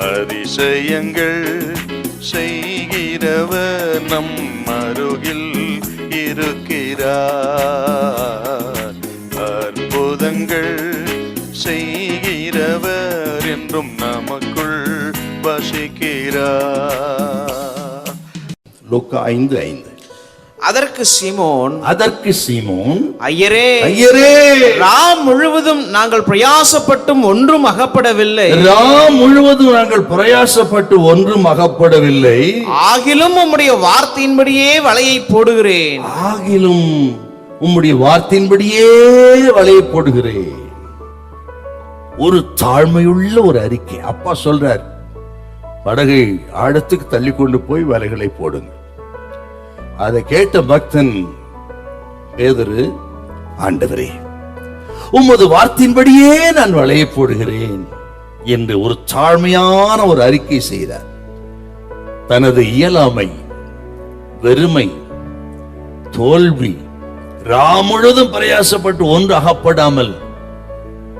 அதிசயங்கள் செய்கிறவர் நம் அருகில் இருக்கிறார். அற்புதங்கள் செய்கிறவர் என்றும் நமக்குள் வசிக்கிறார். லூக்கா 5:5. அதற்கு சீமோன் ஐயரே, ராம் முழுவதும் நாங்கள் பிரயாசப்பட்டும் ஒன்றும் அகப்படவில்லை. ஆகிலும் உம்முடைய வார்த்தையின்படியே வலையை போடுகிறேன். ஒரு தாழ்மையுள்ள ஒரு அறிக்கை. அப்பா சொல்றார், படகை ஆழத்துக்கு தள்ளி கொண்டு போய் வலைகளை போடுங்க. அதை கேட்ட பக்தன் பேதுரு, ஆண்டவரே உமது வார்த்தையின்படியே நான் வலையை போடுகிறேன் என்று ஒரு தாழ்மையான ஒரு அறிக்கை செய்தார். தனது இயலாமை, வெறுமை, தோல்வி, முழுவதும் பிரயாசப்பட்டு ஒன்று அகப்படாமல்,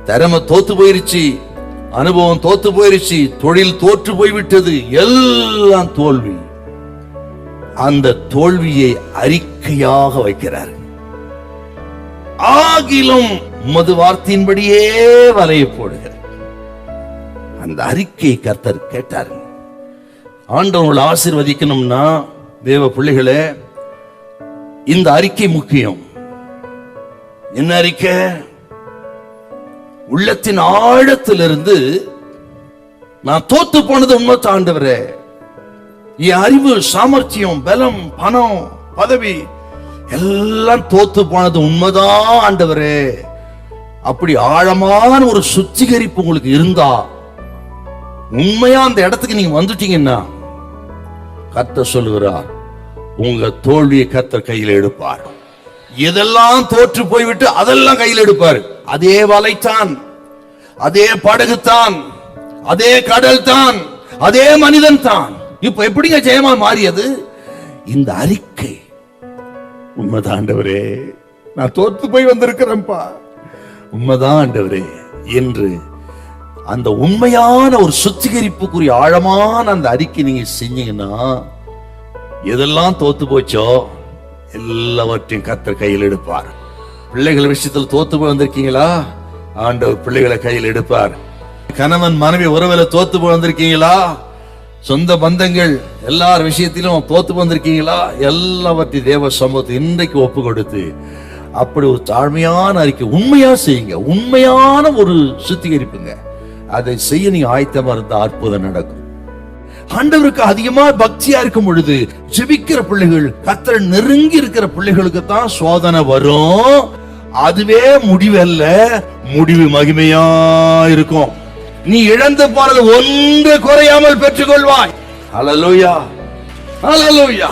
திறமை தோத்து போயிருச்சு, அனுபவம் தோத்து போயிருச்சு, தொழில் தோற்று போய்விட்டது, எல்லாம் தோல்வி. அந்த தோல்வியை அறிக்கையாக வைக்கிறார். ஆகிலும் உமது வார்த்தையின்படியே வலையை போடுகிறார். அந்த அறிக்கை கர்த்தர் கேட்டார். ஆண்டவர்கள் ஆசீர்வதிக்கணும்னா தேவ பிள்ளைகளே, இந்த அறிக்கை முக்கியம். என்ன அறிக்கை? உள்ளத்தின் ஆழத்திலிருந்து, நான் தோத்து போனது உண்மை ஆண்டவரே, என் அறிவு, சாமர்த்தியம், பலம், பணம், பதவி எல்லாம் தோத்து போனது உண்மைதான் ஆண்டவரே. அப்படி ஆழமான ஒரு சுத்திகரிப்பு உங்களுக்கு இருந்தா, உண்மையா அந்த இடத்துக்கு நீங்க வந்துட்டீங்கன்னா, கர்த்தர் சொல்லுகிறார், உங்க தோல்வியை கர்த்தர் கையில் எடுப்பார். எதெல்லாம் தோற்று போய்விட்டு அதெல்லாம் கையில் எடுப்பார். அதே வலைத்தான், அதே படகுத்தான், அதே கடல் தான், அதே மனிதன் தான். இப்ப எப்படிங்க ஜெயமா மாறியது? இந்த அறிக்கை, உண்மைதான் ஆண்டவரே, நான் தோத்து போய் வந்திருக்கிறேன்ப்பா, உண்மைதான் ஆண்டவரே என்று அந்த உண்மையான ஒரு சுத்திகரிப்புக்குரிய ஆழமான அந்த அறிக்கை நீங்க செஞ்சீங்கன்னா, எதெல்லாம் தோத்து போச்சோ எல்லாவற்றையும் கர்த்தர் கையில் எடுப்பார். பிள்ளைகள் விஷயத்தில் தோத்து போய் வந்திருக்கீங்களா? ஆண்டவர் பிள்ளைகளை கையில் எடுப்பார். கணவன் மனைவி உறவுல தோத்து போய் வந்திருக்கீங்களா? சொந்த பந்தங்கள் எல்லார் விஷயத்திலும் தோத்து வந்திருக்கீங்களா? எல்லாவற்றையும் தேவ சமூகத்தை இன்றைக்கு ஒப்பு கொடுத்து அப்படி ஒரு தாழ்மையான அறிக்கை உண்மையா செய்யுங்க. உண்மையான ஒரு சுத்திகரிப்புங்க. அதை செய்ய நீங்க ஆயத்தமா இருந்தா அற்புதம் நடக்கும். ஆண்டவருக்கு அதிகமா பக்தியா இருக்கும் பொழுது ஜெபிக்கிற பிள்ளைகள், கர்த்தரை நெருங்கி இருக்கிற பிள்ளைகளுக்கு தான் சோதனை வரும். அதுவே முடிவல்ல, முடிவு மகிமையா இருக்கும். நீ இழந்து போனது ஒன்று குறையாமல் பெற்றுக்கொள்வாய். ஹல்லேலூயா, ஹல்லேலூயா.